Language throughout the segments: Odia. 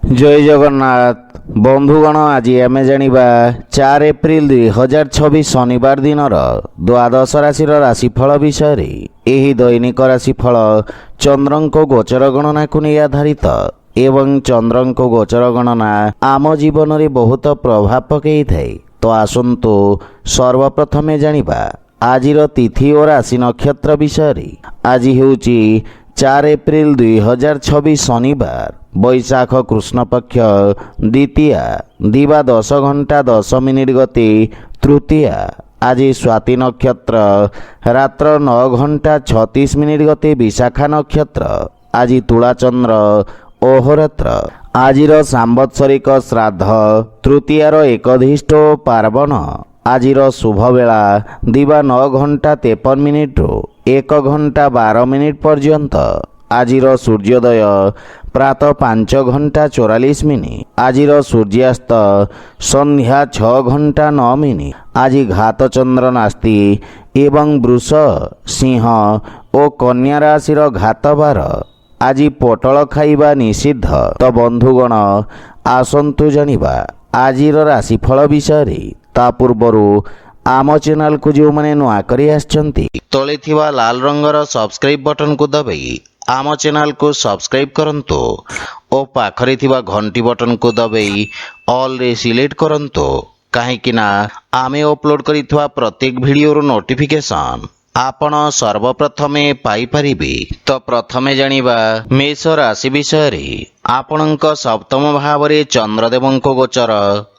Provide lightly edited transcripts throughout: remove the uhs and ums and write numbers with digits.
जय जगन्नाथ बंधुगण आज आम जाना 4 एप्रिल 2026 शनिवार दिन द्वादश राशि राशिफल विषय यही दैनिक राशिफल चंद्र गोचर गणना को नहीं आधारित एवं चंद्र गोचर गणना आम जीवन में बहुत प्रभाव पकई थाए। तो आसतु सर्वप्रथमे जानिबा आजिर तिथि और राशि नक्षत्र विषय। आज हेउची 4 एप्रिल 2026 शनिवार बैशाख कृष्ण पक्ष द्वितीया दिवा 10 घंटा 10 मिनिट गति तृतीया। आज स्वाति नक्षत्र रात्र 9 घंटा 36 मिनिट गति विशाखा नक्षत्र। आज तुला चंद्र अहोरात्र। आजिर सांवत्सरिक श्राद्ध तृतीयार एकधिष्ट पार्वण। आजिर शुभ बेला दिवा 9 घंटा 53 मिनिट 1 घंटा 12 मिनिट पर्यंत। आजिर सूर्योदय प्रातः 5 घंटा 44 मिनिट। आजिर सूर्यास्त संध्या 6 घंटा 9 मिनिट। आज घात चंद्र नास्ति एवं वृष सिंह और कन्या राशिर घात बार। आज पोटल खाइबा निषिद्ध। तो बंधुगण आसंतु जानिबा आजिर राशिफल विषय। ता पूर्वरु आम चैनल को जो मैंने नुआ करी आछंती तले थिबा लाल रंगर सब्सक्राइब बटन को दबाई आम चैनल को सब्सक्राइब करंतु और पाखरे थिबा घंटी बटन को दबाई ऑल रे सिलेक्ट करंतु काहेकि ना आमे अपलोड करिथवा प्रत्येक वीडियो नोटिफिकेशन आपण सर्वप्रथमे पाई परिबे। तो प्रथमे जानिबा मेष राशि विषय। आपणक सप्तम भाव में चंद्रदेवंक गोचर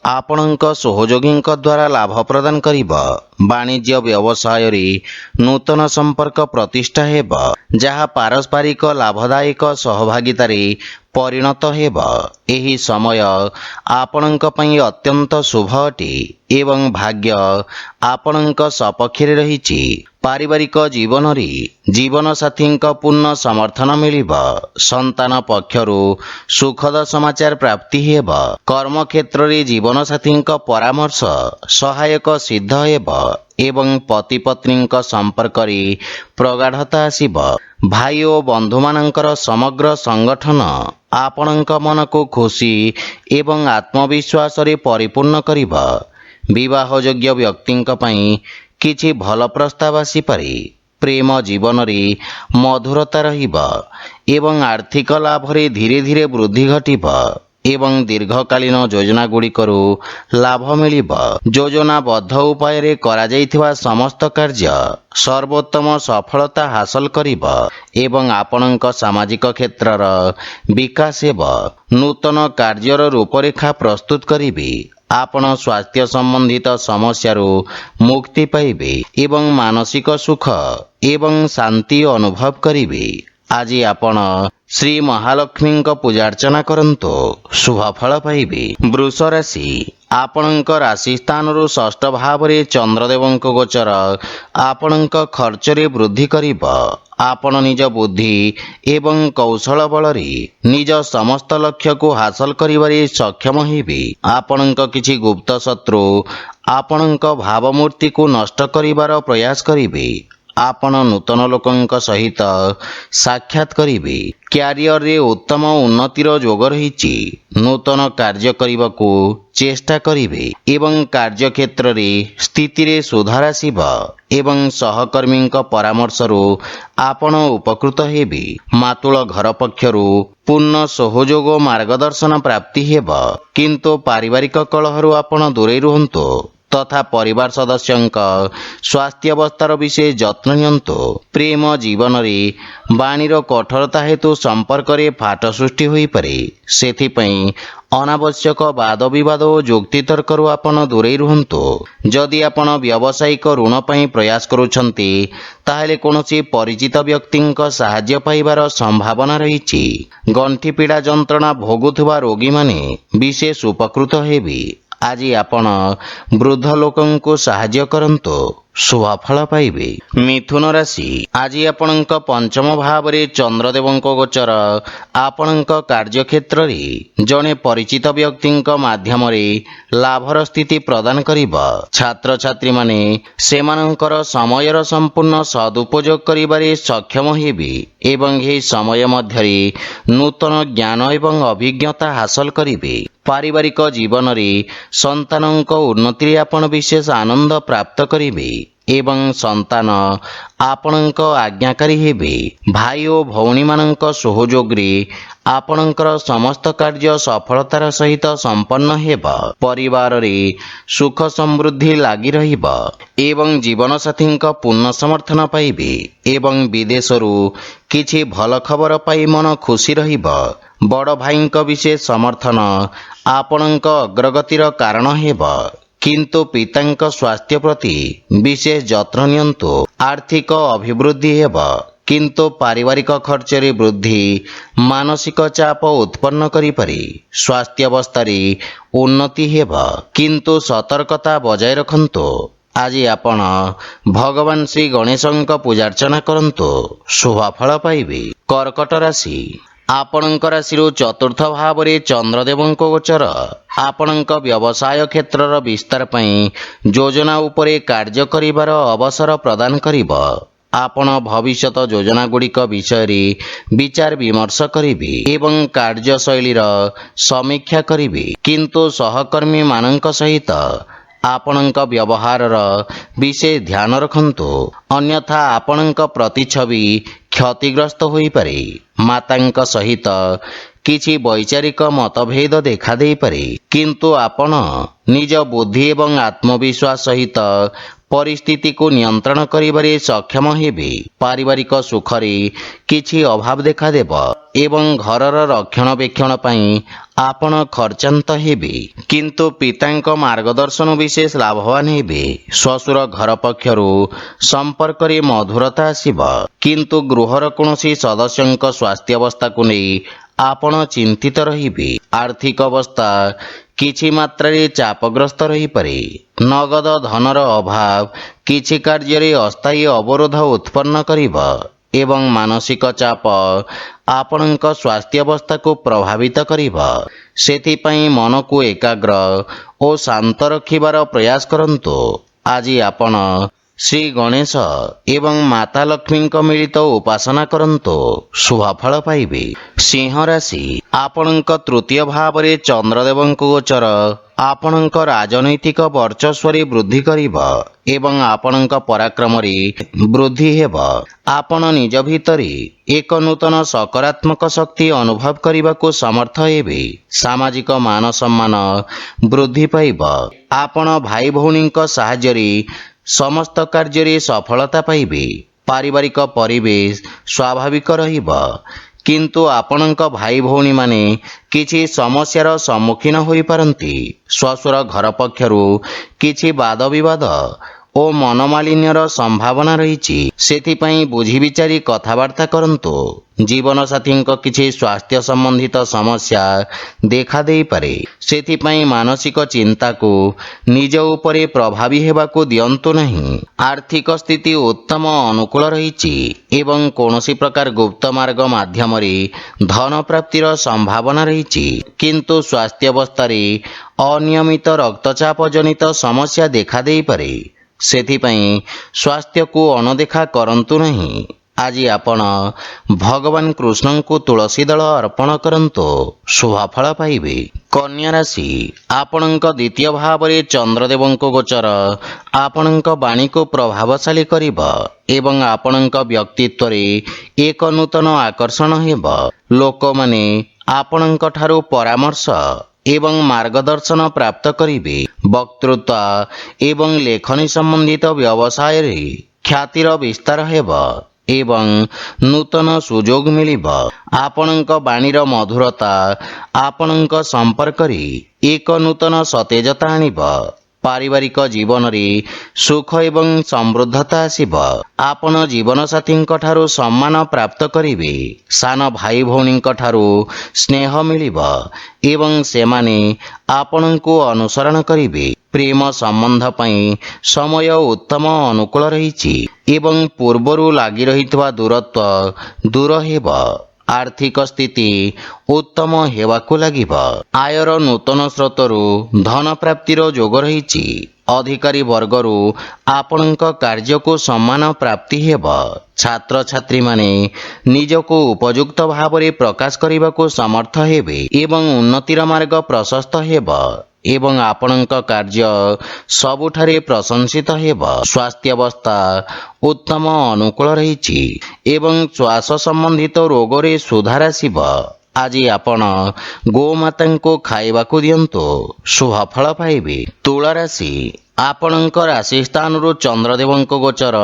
आपणक सहयोगी द्वारा लाभ प्रदान करिब। वाणिज्य व्यवसाय रे नूतन संपर्क प्रतिष्ठा हेब जहा पारस्परिक लाभदायक सहभागितारे परिणत हेब। एही समय आपणक पई अत्यंत शुभ अटे एवं भाग्य आपणक सपक्षरे रहिछि। पारिवारिक जीवन रे जीवन साथी पूर्ण समर्थन मिलिब। संतान पक्षरु सुखद समाचार प्राप्ति हेब। कर्म क्षेत्र रे जीवन साथी परामर्श सहायक सिद्ध हेब एवं पति पत्नी संपर्क रे प्रगाढ़ता आसिब। भाई और बंधु मानकर समग्र संगठन आपणक मन को खुशी एवं आत्मविश्वास रे परिपूर्ण करिब। विवाह योग्य व्यक्ति किछि भल प्रस्ताव आसी पारे। प्रेम जीवन रे मधुरता रहिब एवं आर्थिक लाभ रे धीरे धीरे वृद्धि घटिब एवं दीर्घकालीन योजना गुड़िकरू लाभ मिलिब। योजनाबद्ध उपाय रे करा जाइथिबा समस्त कार्य सर्वोत्तम सफलता हासिल करिब एवं आपणक सामाजिक क्षेत्रर विकास हेब। नूतन कार्यर रूपरेखा प्रस्तुत करिबे। आपण स्वास्थ्य संबंधित समस्यारू मुक्ति पाइबे एवं मानसिक सुख एवं शांति अनुभव करिबे। आज आपण श्री महालक्ष्मी पूजा अर्चना करंतु शुभ फल पाइबे। वृष राशि आपणक राशि स्थान रु षष्ठ भाव रे चंद्रदेवंक गोचर आपणक खर्च रे वृद्धि करिब। आपण निज बुद्धि एवं कौशल बल रे निज समस्त लक्ष्य को हासिल करिबारे सक्षम हेबे। आपणक किछि गुप्त शत्रु आपणक भावमूर्ति को नष्ट करिबार प्रयास करिबे। आपण नूतन लोकंक सहित साक्षात करिबे। क्यारियर रे उत्तम उन्नतिर जोग रहिछि। नूतन कार्य करिबाकू चेष्टा करिबे एवं कार्य क्षेत्र रे स्थिति रे सुधार आसिब एवं सहकर्मी परामर्श रु आपण उपकृत हेबे। मातुल घर पक्षरु पूर्ण सहयोग मार्गदर्शन प्राप्ति हेब किंतु पारिवारिक कलहरु आपण दूरे रुहंतु तथा परिवार सदस्यंक स्वास्थ्य अवस्थार विषय जत्न नियंतु। प्रेम जीवन रे वाणीर कठोरता हेतु संपर्क रे फाट सृष्टि होई पारे। सेथिपई अनावश्यक वाद विवाद और जुक्ति तर्करु आपण दूरे रुहंतु। जदि आपण व्यावसायिक ऋण पई प्रयास करूछंती ताहेले कोनोसी परिचित व्यक्तिंक सहाय्य पाइबार संभावना रहिछि। गंठी पीड़ा जंत्रणा भोगुथुवा रोगी माने विशेष उपकृत हेबे। आज आपण वृद्ध लोकंको सहाय्य करंतु ଶୁଭଫଳ ପାଇବେ। ମିଥୁନ ରାଶି ଆଜି ଆପଣଙ୍କ ପଞ୍ଚମ ଭାବରେ ଚନ୍ଦ୍ରଦେବଙ୍କ ଗୋଚର ଆପଣଙ୍କ କାର୍ଯ୍ୟକ୍ଷେତ୍ରରେ ଜଣେ ପରିଚିତ ବ୍ୟକ୍ତିଙ୍କ ମାଧ୍ୟମରେ ଲାଭର ସ୍ଥିତି ପ୍ରଦାନ କରିବ। ଛାତ୍ରଛାତ୍ରୀମାନେ ସେମାନଙ୍କର ସମୟର ସମ୍ପୂର୍ଣ୍ଣ ସଦୁପଯୋଗ କରିବାରେ ସକ୍ଷମ ହେବେ ଏବଂ ଏହି ସମୟ ମଧ୍ୟରେ ନୂତନ ଜ୍ଞାନ ଏବଂ ଅଭିଜ୍ଞତା ହାସଲ କରିବେ। ପାରିବାରିକ ଜୀବନରେ ସନ୍ତାନଙ୍କ ଉନ୍ନତିରେ ଆପଣ ବିଶେଷ ଆନନ୍ଦ ପ୍ରାପ୍ତ କରିବେ ଏବଂ ସନ୍ତାନ ଆପଣଙ୍କ ଆଜ୍ଞାକାରୀ ହେବେ। ଭାଇ ଓ ଭଉଣୀମାନଙ୍କ ସହଯୋଗରେ ଆପଣଙ୍କର ସମସ୍ତ କାର୍ଯ୍ୟ ସଫଳତାର ସହିତ ସମ୍ପନ୍ନ ହେବ। ପରିବାରରେ ସୁଖ ସମୃଦ୍ଧି ଲାଗି ରହିବ ଏବଂ ଜୀବନସାଥୀଙ୍କ ପୂର୍ଣ୍ଣ ସମର୍ଥନ ପାଇବେ ଏବଂ ବିଦେଶରୁ କିଛି ଭଲ ଖବର ପାଇ ମନ ଖୁସି ରହିବ। ବଡ଼ ଭାଇଙ୍କ ବିଶେଷ ସମର୍ଥନ ଆପଣଙ୍କ ଅଗ୍ରଗତିର କାରଣ ହେବ, କିନ୍ତୁ ପିତାଙ୍କ ସ୍ୱାସ୍ଥ୍ୟ ପ୍ରତି ବିଶେଷ ଯତ୍ନ ନିଅନ୍ତୁ। ଆର୍ଥିକ ଅଭିବୃଦ୍ଧି ହେବ, କିନ୍ତୁ ପାରିବାରିକ ଖର୍ଚ୍ଚରେ ବୃଦ୍ଧି ମାନସିକ ଚାପ ଉତ୍ପନ୍ନ କରିପାରେ। ସ୍ୱାସ୍ଥ୍ୟାବସ୍ଥାରେ ଉନ୍ନତି ହେବ, କିନ୍ତୁ ସତର୍କତା ବଜାୟ ରଖନ୍ତୁ। ଆଜି ଆପଣ ଭଗବାନ ଶ୍ରୀ ଗଣେଶଙ୍କ ପୂଜାର୍ଚ୍ଚନା କରନ୍ତୁ, ଶୁଭଫଳ ପାଇବେ। କର୍କଟ ରାଶି ଆପଣଙ୍କ ରାଶିରୁ ଚତୁର୍ଥ ଭାବରେ ଚନ୍ଦ୍ରଦେବଙ୍କ ଗୋଚର ଆପଣଙ୍କ ବ୍ୟବସାୟ କ୍ଷେତ୍ରର ବିସ୍ତାର ପାଇଁ ଯୋଜନା ଉପରେ କାର୍ଯ୍ୟ କରିବାର ଅବସର ପ୍ରଦାନ କରିବ। ଆପଣ ଭବିଷ୍ୟତ ଯୋଜନାଗୁଡ଼ିକ ବିଷୟରେ ବିଚାର ବିମର୍ଶ କରିବେ ଏବଂ କାର୍ଯ୍ୟଶୈଳୀର ସମୀକ୍ଷା କରିବେ, କିନ୍ତୁ ସହକର୍ମୀମାନଙ୍କ ସହିତ ଆପଣଙ୍କ ବ୍ୟବହାରର ବିଶେଷ ଧ୍ୟାନ ରଖନ୍ତୁ, ଅନ୍ୟଥା ଆପଣଙ୍କ ପ୍ରତିଛବି କ୍ଷତିଗ୍ରସ୍ତ ହୋଇପାରେ। ମାତାଙ୍କ ସହିତ କିଛି ବୈଚାରିକ ମତଭେଦ ଦେଖାଦେଇପାରେ, କିନ୍ତୁ ଆପଣ ନିଜ ବୁଦ୍ଧି ଏବଂ ଆତ୍ମବିଶ୍ୱାସ ସହିତ ପରିସ୍ଥିତିକୁ ନିୟନ୍ତ୍ରଣ କରିବାରେ ସକ୍ଷମ ହେବେ। ପାରିବାରିକ ସୁଖରେ କିଛି ଅଭାବ ଦେଖାଦେବ ଏବଂ ଘରର ରକ୍ଷଣାବେକ୍ଷଣ ପାଇଁ ଆପଣ ଖର୍ଚ୍ଚାନ୍ତ ହେବେ, କିନ୍ତୁ ପିତାଙ୍କ ମାର୍ଗଦର୍ଶନ ବିଶେଷ ଲାଭବାନ ହେବେ। ଶ୍ୱଶୁର ଘର ପକ୍ଷରୁ ସମ୍ପର୍କରେ ମଧୁରତା ଆସିବ, କିନ୍ତୁ ଗୃହର କୌଣସି ସଦସ୍ୟଙ୍କ ସ୍ୱାସ୍ଥ୍ୟାବସ୍ଥାକୁ ନେଇ ଆପଣ ଚିନ୍ତିତ ରହିବେ। ଆର୍ଥିକ ଅବସ୍ଥା କିଛି ମାତ୍ରାରେ ଚାପଗ୍ରସ୍ତ ରହିପାରେ। ନଗଦ ଧନର ଅଭାବ କିଛି କାର୍ଯ୍ୟରେ ଅସ୍ଥାୟୀ ଅବରୋଧ ଉତ୍ପନ୍ନ କରିବ ଏବଂ ମାନସିକ ଚାପ ଆପଣଙ୍କ ସ୍ୱାସ୍ଥ୍ୟାବସ୍ଥାକୁ ପ୍ରଭାବିତ କରିବ। ସେଥିପାଇଁ ମନକୁ ଏକାଗ୍ର ଓ ଶାନ୍ତ ରଖିବାର ପ୍ରୟାସ କରନ୍ତୁ। ଆଜି ଆପଣ ଶ୍ରୀ ଗଣେଶ ଏବଂ ମାତା ଲକ୍ଷ୍ମୀଙ୍କ ମିଳିତ ଉପାସନା କରନ୍ତୁ, ଶୁଭଫଳ ପାଇବେ। ସିଂହ ରାଶି ଆପଣଙ୍କ ତୃତୀୟ ଭାବରେ ଚନ୍ଦ୍ରଦେବଙ୍କ ଗୋଚର ଆପଣଙ୍କ ରାଜନୈତିକ ବର୍ଚସ୍ୱରେ ବୃଦ୍ଧି କରିବ ଏବଂ ଆପଣଙ୍କ ପରାକ୍ରମରେ ବୃଦ୍ଧି ହେବ। ଆପଣ ନିଜ ଭିତରେ ଏକ ନୂତନ ସକାରାତ୍ମକ ଶକ୍ତି ଅନୁଭବ କରିବାକୁ ସମର୍ଥ ହେବେ। ସାମାଜିକ ମାନ ସମ୍ମାନ ବୃଦ୍ଧି ପାଇବ। ଆପଣ ଭାଇ ଭଉଣୀଙ୍କ ସାହାଯ୍ୟରେ ସମସ୍ତ କାର୍ଯ୍ୟରେ ସଫଳତା ପାଇବେ। ପାରିବାରିକ ପରିବେଶ ସ୍ୱାଭାବିକ ରହିବ, କିନ୍ତୁ ଆପଣଙ୍କ ଭାଇ ଭଉଣୀମାନେ କିଛି ସମସ୍ୟାର ସମ୍ମୁଖୀନ ହୋଇପାରନ୍ତି। ଶ୍ୱଶୁର ଘର ପକ୍ଷରୁ କିଛି ବାଦବିବାଦ ଓ ମନମାଳିନ୍ୟର ସମ୍ଭାବନା ରହିଛି, ସେଥିପାଇଁ ବୁଝିବିଚାରି କଥାବାର୍ତ୍ତା କରନ୍ତୁ। ଜୀବନସାଥୀଙ୍କ କିଛି ସ୍ୱାସ୍ଥ୍ୟ ସମ୍ବନ୍ଧିତ ସମସ୍ୟା ଦେଖାଦେଇପାରେ, ସେଥିପାଇଁ ମାନସିକ ଚିନ୍ତାକୁ ନିଜ ଉପରେ ପ୍ରଭାବୀ ହେବାକୁ ଦିଅନ୍ତୁ ନାହିଁ। ଆର୍ଥିକ ସ୍ଥିତି ଉତ୍ତମ ଅନୁକୂଳ ରହିଛି ଏବଂ କୌଣସି ପ୍ରକାର ଗୁପ୍ତ ମାର୍ଗ ମାଧ୍ୟମରେ ଧନ ପ୍ରାପ୍ତିର ସମ୍ଭାବନା ରହିଛି, କିନ୍ତୁ ସ୍ୱାସ୍ଥ୍ୟାବସ୍ଥାରେ ଅନିୟମିତ ରକ୍ତଚାପ ଜନିତ ସମସ୍ୟା ଦେଖାଦେଇପାରେ, ସେଥିପାଇଁ ସ୍ୱାସ୍ଥ୍ୟକୁ ଅଣଦେଖା କରନ୍ତୁ ନାହିଁ। ଆଜି ଆପଣ ଭଗବାନ କୃଷ୍ଣଙ୍କୁ ତୁଳସୀ ଦଳ ଅର୍ପଣ କରନ୍ତୁ, ଶୁଭଫଳ ପାଇବେ। କନ୍ୟା ରାଶି ଆପଣଙ୍କ ଦ୍ୱିତୀୟ ଭାବରେ ଚନ୍ଦ୍ରଦେବଙ୍କ ଗୋଚର ଆପଣଙ୍କ ବାଣୀକୁ ପ୍ରଭାବଶାଳୀ କରିବ ଏବଂ ଆପଣଙ୍କ ବ୍ୟକ୍ତିତ୍ୱରେ ଏକ ନୂତନ ଆକର୍ଷଣ ହେବ। ଲୋକମାନେ ଆପଣଙ୍କ ଠାରୁ ପରାମର୍ଶ ଏବଂ ମାର୍ଗଦର୍ଶନ ପ୍ରାପ୍ତ କରିବେ। ବକ୍ତୃତା ଏବଂ ଲେଖନୀ ସମ୍ବନ୍ଧିତ ବ୍ୟବସାୟରେ ଖ୍ୟାତିର ବିସ୍ତାର ହେବ ଏବଂ ନୂତନ ସୁଯୋଗ ମିଳିବ। ଆପଣଙ୍କ ବାଣୀର ମଧୁରତା ଆପଣଙ୍କ ସମ୍ପର୍କରେ ଏକ ନୂତନ ସତେଜତା ଆଣିବ। ପାରିବାରିକ ଜୀବନରେ ସୁଖ ଏବଂ ସମୃଦ୍ଧତା ଆସିବ। ଆପଣ ଜୀବନସାଥୀଙ୍କ ଠାରୁ ସମ୍ମାନ ପ୍ରାପ୍ତ କରିବେ। ସାନ ଭାଇ ଭଉଣୀଙ୍କ ଠାରୁ ସ୍ନେହ ମିଳିବ ଏବଂ ସେମାନେ ଆପଣଙ୍କୁ ଅନୁସରଣ କରିବେ। ପ୍ରେମ ସମ୍ବନ୍ଧ ପାଇଁ ସମୟ ଉତ୍ତମ ଅନୁକୂଳ ରହିଛି ଏବଂ ପୂର୍ବରୁ ଲାଗି ରହିଥିବା ଦୂରତ୍ୱ ଦୂର ହେବ। ଆର୍ଥିକ ସ୍ଥିତି ଉତ୍ତମ ହେବାକୁ ଲାଗିବ। ଆୟର ନୂତନ ସ୍ରୋତରୁ ଧନ ପ୍ରାପ୍ତିର ଯୋଗ ରହିଛି। ଅଧିକାରୀ ବର୍ଗରୁ ଆପଣଙ୍କ କାର୍ଯ୍ୟକୁ ସମ୍ମାନ ପ୍ରାପ୍ତି ହେବ। ଛାତ୍ରଛାତ୍ରୀମାନେ ନିଜକୁ ଉପଯୁକ୍ତ ଭାବରେ ପ୍ରକାଶ କରିବାକୁ ସମର୍ଥ ହେବେ ଏବଂ ଉନ୍ନତିର ମାର୍ଗ ପ୍ରଶସ୍ତ ହେବ ଏବଂ ଆପଣଙ୍କ କାର୍ଯ୍ୟ ସବୁଠାରେ ପ୍ରଶଂସିତ ହେବ। ସ୍ୱାସ୍ଥ୍ୟାବସ୍ଥା ଉତ୍ତମ ଅନୁକୂଳ ରହିଛି ଏବଂ ଶ୍ୱାସ ସମ୍ବନ୍ଧିତ ରୋଗରେ ସୁଧାର ଆସିବ। ଆଜି ଆପଣ ଗୋମାତାଙ୍କୁ ଖାଇବାକୁ ଦିଅନ୍ତୁ, ଶୁଭଫଳ ପାଇବେ। ତୁଳା ରାଶି, ଆପଣଙ୍କ ରାଶି ସ୍ଥାନରୁ ଚନ୍ଦ୍ରଦେବଙ୍କ ଗୋଚର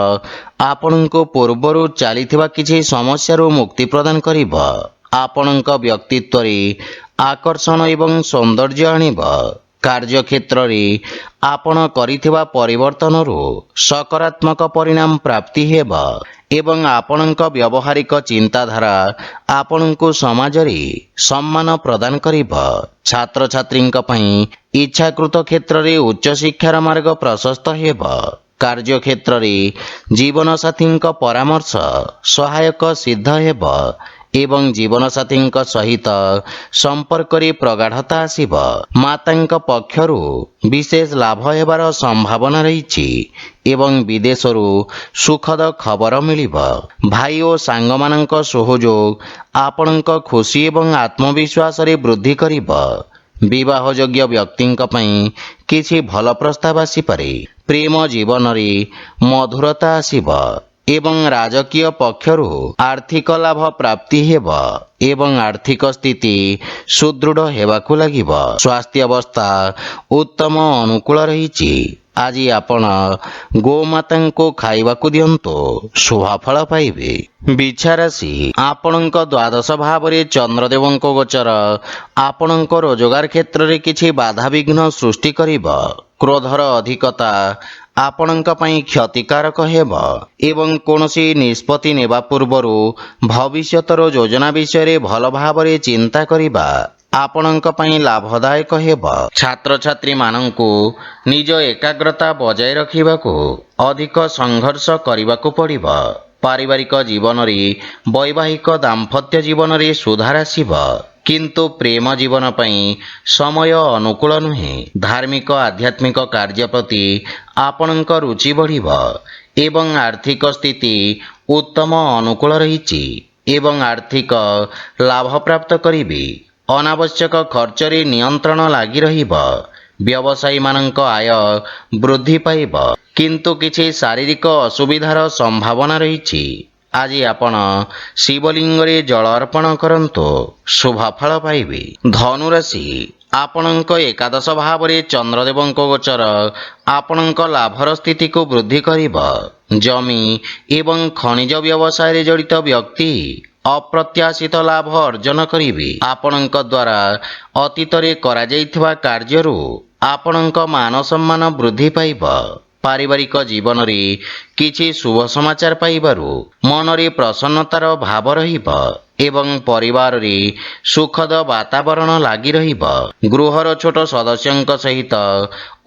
ଆପଣଙ୍କୁ ପୂର୍ବରୁ ଚାଲିଥିବା କିଛି ସମସ୍ୟାରୁ ମୁକ୍ତି ପ୍ରଦାନ କରିବ। ଆପଣଙ୍କ ବ୍ୟକ୍ତିତ୍ୱରେ ଆକର୍ଷଣ ଏବଂ ସୌନ୍ଦର୍ଯ୍ୟ ଆଣିବ। କାର୍ଯ୍ୟକ୍ଷେତ୍ରରେ ଆପଣ କରିଥିବା ପରିବର୍ତ୍ତନରୁ ସକାରାତ୍ମକ ପରିଣାମ ପ୍ରାପ୍ତି ହେବ ଏବଂ ଆପଣଙ୍କ ବ୍ୟବହାରିକ ଚିନ୍ତାଧାରା ଆପଣଙ୍କୁ ସମାଜରେ ସମ୍ମାନ ପ୍ରଦାନ କରିବ। ଛାତ୍ରଛାତ୍ରୀଙ୍କ ପାଇଁ ଇଚ୍ଛାକୃତ କ୍ଷେତ୍ରରେ ଉଚ୍ଚଶିକ୍ଷାର ମାର୍ଗ ପ୍ରଶସ୍ତ ହେବ। କାର୍ଯ୍ୟକ୍ଷେତ୍ରରେ ଜୀବନସାଥୀଙ୍କ ପରାମର୍ଶ ସହାୟକ ସିଦ୍ଧ ହେବ ଏବଂ ଜୀବନସାଥୀଙ୍କ ସହିତ ସମ୍ପର୍କରେ ପ୍ରଗାଢ଼ତା ଆସିବ। ମାତାଙ୍କ ପକ୍ଷରୁ ବିଶେଷ ଲାଭ ହେବାର ସମ୍ଭାବନା ରହିଛି ଏବଂ ବିଦେଶରୁ ସୁଖଦ ଖବର ମିଳିବ। ଭାଇ ଓ ସାଙ୍ଗମାନଙ୍କ ସହଯୋଗ ଆପଣଙ୍କ ଖୁସି ଏବଂ ଆତ୍ମବିଶ୍ୱାସରେ ବୃଦ୍ଧି କରିବ। ବିବାହଯୋଗ୍ୟ ବ୍ୟକ୍ତିଙ୍କ ପାଇଁ କିଛି ଭଲ ପ୍ରସ୍ତାବ ଆସିପାରେ। ପ୍ରେମ ଜୀବନରେ ମଧୁରତା ଆସିବ ଏବଂ ରାଜକୀୟ ପକ୍ଷରୁ ଆର୍ଥିକ ଲାଭ ପ୍ରାପ୍ତି ହେବ ଏବଂ ଆର୍ଥିକ ସ୍ଥିତି ସୁଦୃଢ଼ ହେବାକୁ ଲାଗିବ। ସ୍ୱାସ୍ଥ୍ୟାବସ୍ଥା ଉତ୍ତମ ଅନୁକୂଳ ରହିଛି। ଆଜି ଆପଣ ଗୋମାତାଙ୍କୁ ଖାଇବାକୁ ଦିଅନ୍ତୁ, ଶୁଭଫଳ ପାଇବେ। ବିଛା ରାଶି, ଆପଣଙ୍କ ଦ୍ୱାଦଶ ଭାବରେ ଚନ୍ଦ୍ରଦେବଙ୍କ ଗୋଚର ଆପଣଙ୍କ ରୋଜଗାର କ୍ଷେତ୍ରରେ କିଛି ବାଧାବିଘ୍ନ ସୃଷ୍ଟି କରିବ। କ୍ରୋଧର ଅଧିକତା ଆପଣଙ୍କ ପାଇଁ କ୍ଷତିକାରକ ହେବ ଏବଂ କୌଣସି ନିଷ୍ପତ୍ତି ନେବା ପୂର୍ବରୁ ଭବିଷ୍ୟତର ଯୋଜନା ବିଷୟରେ ଭଲ ଭାବରେ ଚିନ୍ତା କରିବା ଆପଣଙ୍କ ପାଇଁ ଲାଭଦାୟକ ହେବ। ଛାତ୍ରଛାତ୍ରୀମାନଙ୍କୁ ନିଜ ଏକାଗ୍ରତା ବଜାୟ ରଖିବାକୁ ଅଧିକ ସଂଘର୍ଷ କରିବାକୁ ପଡ଼ିବ। ପାରିବାରିକ ଜୀବନରେ ବୈବାହିକ ଦାମ୍ପତ୍ୟ ଜୀବନରେ ସୁଧାର ଆସିବ, କିନ୍ତୁ ପ୍ରେମ ଜୀବନ ପାଇଁ ସମୟ ଅନୁକୂଳ ନୁହେଁ। ଧାର୍ମିକ ଆଧ୍ୟାତ୍ମିକ କାର୍ଯ୍ୟ ପ୍ରତି ଆପଣଙ୍କ ରୁଚି ବଢ଼ିବ ଏବଂ ଆର୍ଥିକ ସ୍ଥିତି ଉତ୍ତମ ଅନୁକୂଳ ରହିଛି ଏବଂ ଆର୍ଥିକ ଲାଭ ପ୍ରାପ୍ତ କରିବେ। ଅନାବଶ୍ୟକ ଖର୍ଚ୍ଚରେ ନିୟନ୍ତ୍ରଣ ଲାଗି ରହିବ। ବ୍ୟବସାୟୀମାନଙ୍କ ଆୟ ବୃଦ୍ଧି ପାଇବ, କିନ୍ତୁ କିଛି ଶାରୀରିକ ଅସୁବିଧାର ସମ୍ଭାବନା ରହିଛି। ଆଜି ଆପଣ ଶିବଲିଙ୍ଗରେ ଜଳ ଅର୍ପଣ କରନ୍ତୁ, ଶୁଭଫଳ ପାଇବେ। ଧନୁରାଶି, ଆପଣଙ୍କ ଏକାଦଶ ଭାବରେ ଚନ୍ଦ୍ରଦେବଙ୍କ ଗୋଚର ଆପଣଙ୍କ ଲାଭର ସ୍ଥିତିକୁ ବୃଦ୍ଧି କରିବ। ଜମି ଏବଂ ଖଣିଜ ବ୍ୟବସାୟରେ ଜଡ଼ିତ ବ୍ୟକ୍ତି ଅପ୍ରତ୍ୟାଶିତ ଲାଭ ଅର୍ଜନ କରିବେ। ଆପଣଙ୍କ ଦ୍ୱାରା ଅତୀତରେ କରାଯାଇଥିବା କାର୍ଯ୍ୟରୁ ଆପଣଙ୍କ ମାନ ସମ୍ମାନ ବୃଦ୍ଧି ପାଇବ। ପାରିବାରିକ ଜୀବନରେ କିଛି ଶୁଭ ସମାଚାର ପାଇବାରୁ ମନରେ ପ୍ରସନ୍ନତାର ଭାବ ରହିବ ଏବଂ ପରିବାରରେ ସୁଖଦ ବାତାବରଣ ଲାଗି ରହିବ। ଗୃହର ଛୋଟ ସଦସ୍ୟଙ୍କ ସହିତ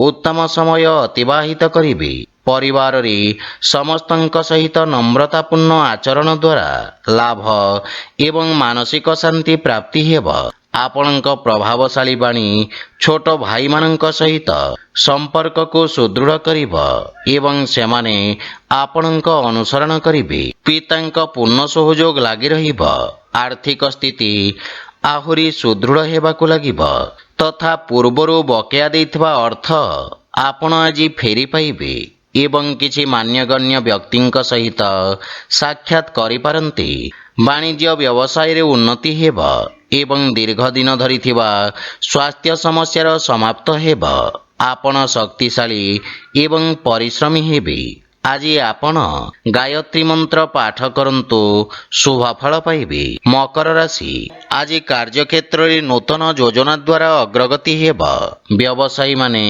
ଉତ୍ତମ ସମୟ ଅତିବାହିତ କରିବେ। ପରିବାରରେ ସମସ୍ତଙ୍କ ସହିତ নম্রতাପୂର୍ଣ୍ଣ ଆଚରଣ ଦ୍ୱାରା ଲାଭ ଏବଂ ମାନସିକ ଶାନ୍ତି ପ୍ରାପ୍ତି ହେବ। ଆପଣଙ୍କ ପ୍ରଭାବଶାଳୀ ବାଣୀ ଛୋଟ ଭାଇମାନଙ୍କ ସହିତ ସମ୍ପର୍କକୁ ସୁଦୃଢ଼ କରିବ ଏବଂ ସେମାନେ ଆପଣଙ୍କ ଅନୁସରଣ କରିବେ। ପିତାଙ୍କ ପୂର୍ଣ୍ଣ ସହଯୋଗ ଲାଗି ରହିବ। ଆର୍ଥିକ ସ୍ଥିତି ଆହୁରି ସୁଦୃଢ଼ ହେବାକୁ ଲାଗିବ ତଥା ପୂର୍ବରୁ ବକେୟା ଦେଇଥିବା ଅର୍ଥ ଆପଣ ଆଜି ଫେରି ପାଇବେ ଏବଂ କିଛି ମାନ୍ୟଗଣ୍ୟ ବ୍ୟକ୍ତିଙ୍କ ସହିତ ସାକ୍ଷାତ କରିପାରନ୍ତି। ବାଣିଜ୍ୟ ବ୍ୟବସାୟରେ ଉନ୍ନତି ହେବ ଏବଂ ଦୀର୍ଘ ଦିନ ଧରି ଥିବା ସ୍ୱାସ୍ଥ୍ୟ ସମସ୍ୟାର ସମାପ୍ତ ହେବ। ଆପଣ ଶକ୍ତିଶାଳୀ ଏବଂ ପରିଶ୍ରମୀ ହେବେ। ଆଜି ଆପଣ ଗାୟତ୍ରୀ ମନ୍ତ୍ର ପାଠ କରନ୍ତୁ, ଶୁଭ ଫଳ ପାଇବେ। ମକର ରାଶି, ଆଜି କାର୍ଯ୍ୟକ୍ଷେତ୍ରରେ ନୂତନ ଯୋଜନା ଦ୍ୱାରା ଅଗ୍ରଗତି ହେବ। ବ୍ୟବସାୟୀମାନେ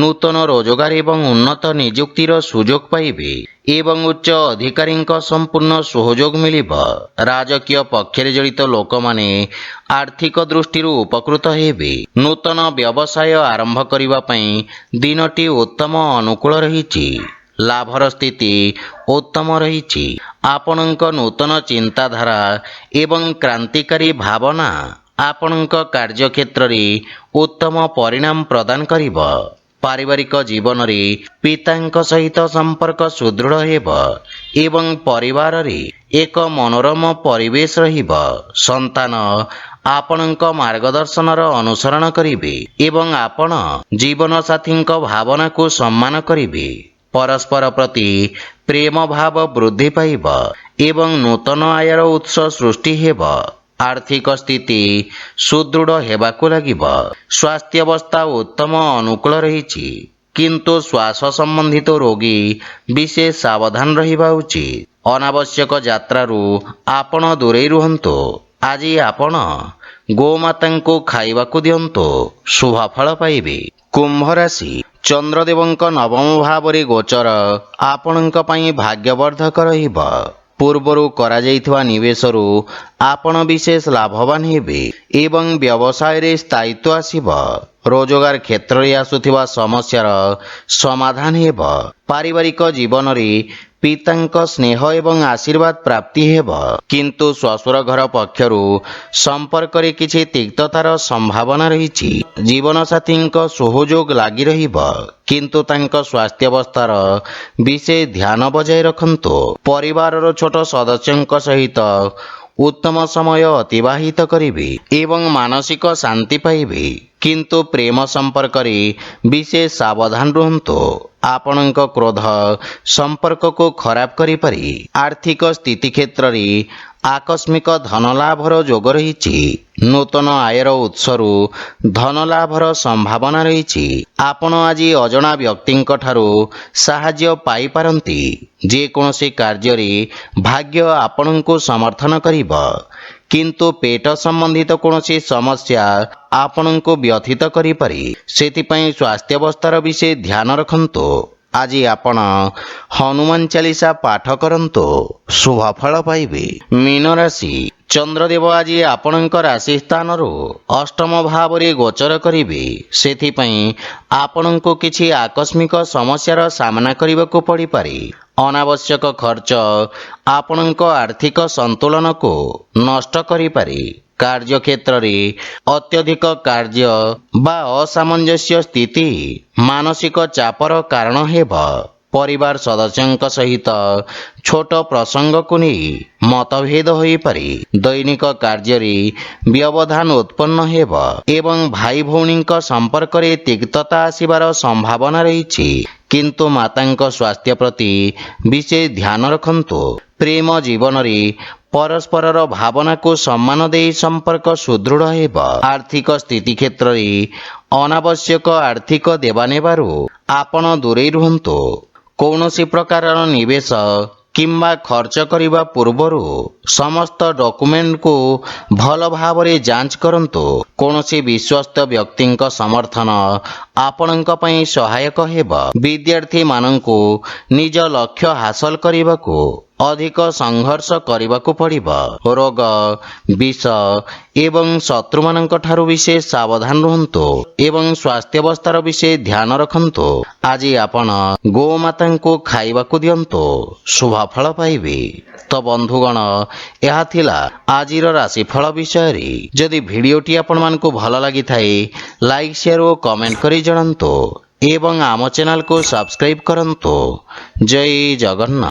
ନୂତନ ରୋଜଗାର ଏବଂ ଉନ୍ନତ ନିଯୁକ୍ତିର ସୁଯୋଗ ପାଇବେ ଏବଂ ଉଚ୍ଚ ଅଧିକାରୀଙ୍କ ସମ୍ପୂର୍ଣ୍ଣ ସହଯୋଗ ମିଳିବ। ରାଜକୀୟ ପକ୍ଷରେ ଜଡ଼ିତ ଲୋକମାନେ ଆର୍ଥିକ ଦୃଷ୍ଟିରୁ ଉପକୃତ ହେବେ। ନୂତନ ବ୍ୟବସାୟ ଆରମ୍ଭ କରିବା ପାଇଁ ଦିନଟି ଉତ୍ତମ ଅନୁକୂଳ ରହିଛି। ଲାଭର ସ୍ଥିତି ଉତ୍ତମ ରହିଛି। ଆପଣଙ୍କ ନୂତନ ଚିନ୍ତାଧାରା ଏବଂ କ୍ରାନ୍ତିକାରୀ ଭାବନା ଆପଣଙ୍କ କାର୍ଯ୍ୟକ୍ଷେତ୍ରରେ ଉତ୍ତମ ପରିଣାମ ପ୍ରଦାନ କରିବ। ପାରିବାରିକ ଜୀବନରେ ପିତାଙ୍କ ସହିତ ସମ୍ପର୍କ ସୁଦୃଢ଼ ହେବ ଏବଂ ପରିବାରରେ ଏକ ମନୋରମ ପରିବେଶ ରହିବ। ସନ୍ତାନ ଆପଣଙ୍କ ମାର୍ଗଦର୍ଶନର ଅନୁସରଣ କରିବେ ଏବଂ ଆପଣ ଜୀବନସାଥୀଙ୍କ ଭାବନାକୁ ସମ୍ମାନ କରିବେ। ପରସ୍ପର ପ୍ରତି ପ୍ରେମ ଭାବ ବୃଦ୍ଧି ପାଇବ ଏବଂ ନୂତନ ଆୟର ଉତ୍ସ ସୃଷ୍ଟି ହେବ। ଆର୍ଥିକ ସ୍ଥିତି ସୁଦୃଢ଼ ହେବାକୁ ଲାଗିବ। ସ୍ୱାସ୍ଥ୍ୟାବସ୍ଥା ଉତ୍ତମ ଅନୁକୂଳ ରହିଛି, କିନ୍ତୁ ଶ୍ୱାସ ସମ୍ବନ୍ଧିତ ରୋଗୀ ବିଶେଷ ସାବଧାନ ରହିବା ଉଚିତ। ଅନାବଶ୍ୟକ ଯାତ୍ରାରୁ ଆପଣ ଦୂରେଇ ରୁହନ୍ତୁ। ଆଜି ଆପଣ ଗୋମାତାଙ୍କୁ ଖାଇବାକୁ ଦିଅନ୍ତୁ, ଶୁଭ ଫଳ ପାଇବେ। କୁମ୍ଭ ରାଶି, ଚନ୍ଦ୍ରଦେବଙ୍କ ନବମ ଭାବରେ ଗୋଚର ଆପଣଙ୍କ ପାଇଁ ଭାଗ୍ୟବର୍ଦ୍ଧକ ରହିବ। ପୂର୍ବରୁ କରାଯାଇଥିବା ନିବେଶରୁ ଆପଣ ବିଶେଷ ଲାଭବାନ ହେବେ ଏବଂ ବ୍ୟବସାୟରେ ସ୍ଥାୟିତ୍ୱ ଆସିବ। ରୋଜଗାର କ୍ଷେତ୍ରରେ ଆସୁଥିବା ସମସ୍ୟାର ସମାଧାନ ହେବ। ପାରିବାରିକ ଜୀବନରେ ପିତାଙ୍କ ସ୍ନେହ ଏବଂ ଆଶୀର୍ବାଦ ପ୍ରାପ୍ତି ହେବ, କିନ୍ତୁ ଶ୍ୱଶୁର ଘର ପକ୍ଷରୁ ସମ୍ପର୍କରେ କିଛି ତିକ୍ତତାର ସମ୍ଭାବନା ରହିଛି। ଜୀବନସାଥୀଙ୍କ ସହଯୋଗ ଲାଗି ରହିବ, କିନ୍ତୁ ତାଙ୍କ ସ୍ୱାସ୍ଥ୍ୟାବସ୍ଥାର ବିଶେଷ ଧ୍ୟାନ ବଜାୟ ରଖନ୍ତୁ। ପରିବାରର ଛୋଟ ସଦସ୍ୟଙ୍କ ସହିତ ଉତ୍ତମ ସମୟ ଅତିବାହିତ କରିବେ ଏବଂ ମାନସିକ ଶାନ୍ତି ପାଇବେ, କିନ୍ତୁ ପ୍ରେମ ସମ୍ପର୍କରେ ବିଶେଷ ସାବଧାନ ରୁହନ୍ତୁ। ଆପଣଙ୍କ କ୍ରୋଧ ସମ୍ପର୍କକୁ ଖରାପ କରିପାରେ। ଆର୍ଥିକ ସ୍ଥିତି କ୍ଷେତ୍ରରେ ଆକସ୍ମିକ ଧନଲାଭର ଯୋଗ ରହିଛି। ନୂତନ ଆୟର ଉତ୍ସରୁ ଧନଲାଭର ସମ୍ଭାବନା ରହିଛି। ଆପଣ ଆଜି ଅଜଣା ବ୍ୟକ୍ତିଙ୍କ ଠାରୁ ସାହାଯ୍ୟ ପାଇପାରନ୍ତି। ଯେକୌଣସି କାର୍ଯ୍ୟରେ ଭାଗ୍ୟ ଆପଣଙ୍କୁ ସମର୍ଥନ କରିବ, କିନ୍ତୁ ପେଟ ସମ୍ବନ୍ଧିତ କୌଣସି ସମସ୍ୟା ଆପଣଙ୍କୁ ବ୍ୟଥିତ କରିପାରେ। ସେଥିପାଇଁ ସ୍ୱାସ୍ଥ୍ୟାବସ୍ଥାର ବିଶେଷ ଧ୍ୟାନ ରଖନ୍ତୁ। ଆଜି ଆପଣ ହନୁମାନ ଚାଳିଶା ପାଠ କରନ୍ତୁ, ଶୁଭ ଫଳ ପାଇବେ। ମୀନ ରାଶି, ଚନ୍ଦ୍ରଦେବ ଆଜି ଆପଣଙ୍କ ରାଶି ସ୍ଥାନରୁ ଅଷ୍ଟମ ଭାବରେ ଗୋଚର କରିବେ। ସେଥିପାଇଁ ଆପଣଙ୍କୁ କିଛି ଆକସ୍ମିକ ସମସ୍ୟାର ସାମ୍ନା କରିବାକୁ ପଡ଼ିପାରେ। ଅନାବଶ୍ୟକ ଖର୍ଚ୍ଚ ଆପଣଙ୍କ ଆର୍ଥିକ ସନ୍ତୁଳନକୁ ନଷ୍ଟ କରିପାରେ। କାର୍ଯ୍ୟକ୍ଷେତ୍ରରେ ଅତ୍ୟଧିକ କାର୍ଯ୍ୟ ବା ଅସାମଞ୍ଜସ୍ୟ ସ୍ଥିତି ମାନସିକ ଚାପର କାରଣ ହେବ। ପରିବାର ସଦସ୍ୟଙ୍କ ସହିତ ଛୋଟ ପ୍ରସଙ୍ଗକୁ ନେଇ ମତଭେଦ ହୋଇପାରେ। ଦୈନିକ କାର୍ଯ୍ୟରେ ବ୍ୟବଧାନ ଉତ୍ପନ୍ନ ହେବ ଏବଂ ଭାଇ ଭଉଣୀଙ୍କ ସମ୍ପର୍କରେ ତିକ୍ତତା ଆସିବାର ସମ୍ଭାବନା ରହିଛି, କିନ୍ତୁ ମାତାଙ୍କ ସ୍ୱାସ୍ଥ୍ୟ ପ୍ରତି ବିଶେଷ ଧ୍ୟାନ ରଖନ୍ତୁ। ପ୍ରେମ ଜୀବନରେ ପରସ୍ପରର ଭାବନାକୁ ସମ୍ମାନ ଦେଇ ସମ୍ପର୍କ ସୁଦୃଢ଼ ହେବ। ଆର୍ଥିକ ସ୍ଥିତି କ୍ଷେତ୍ରରେ ଅନାବଶ୍ୟକ ଆର୍ଥିକ ଦେବାନେବାରୁ ଆପଣ ଦୂରେଇ ରୁହନ୍ତୁ। କୌଣସି ପ୍ରକାରର ନିବେଶ କିମ୍ବା ଖର୍ଚ୍ଚ କରିବା ପୂର୍ବରୁ ସମସ୍ତ ଡକୁମେଣ୍ଟକୁ ଭଲ ଭାବରେ ଯାଞ୍ଚ କରନ୍ତୁ। କୌଣସି ବିଶ୍ୱସ୍ତ ବ୍ୟକ୍ତିଙ୍କ ସମର୍ଥନ ଆପଣଙ୍କ ପାଇଁ ସହାୟକ ହେବ। ବିଦ୍ୟାର୍ଥୀମାନଙ୍କୁ ନିଜ ଲକ୍ଷ୍ୟ ହାସଲ କରିବାକୁ ଅଧିକ ସଂଘର୍ଷ କରିବାକୁ ପଡ଼ିବ। ରୋଗ, ବିଷ ଏବଂ ଶତ୍ରୁମାନଙ୍କ ଠାରୁ ବିଶେଷ ସାବଧାନ ରୁହନ୍ତୁ ଏବଂ ସ୍ୱାସ୍ଥ୍ୟାବସ୍ଥାର ବିଶେଷ ଧ୍ୟାନ ରଖନ୍ତୁ। ଆଜି ଆପଣ ଗୋମାତାଙ୍କୁ ଖାଇବାକୁ ଦିଅନ୍ତୁ, ଶୁଭ ଫଳ ପାଇବେ। ତ ବନ୍ଧୁଗଣ, ଏହା ଥିଲା ଆଜିର ରାଶିଫଳ ବିଷୟରେ। ଯଦି ଭିଡ଼ିଓଟି ଆପଣମାନଙ୍କୁ ଭଲ ଲାଗିଥାଏ, ଲାଇକ୍, ସେୟାର ଓ କମେଣ୍ଟ କରି ଜଣାନ୍ତୁ ଏବଂ ଆମ ଚ୍ୟାନେଲକୁ ସବସ୍କ୍ରାଇବ୍ କରନ୍ତୁ। ଜୟ ଜଗନ୍ନାଥ।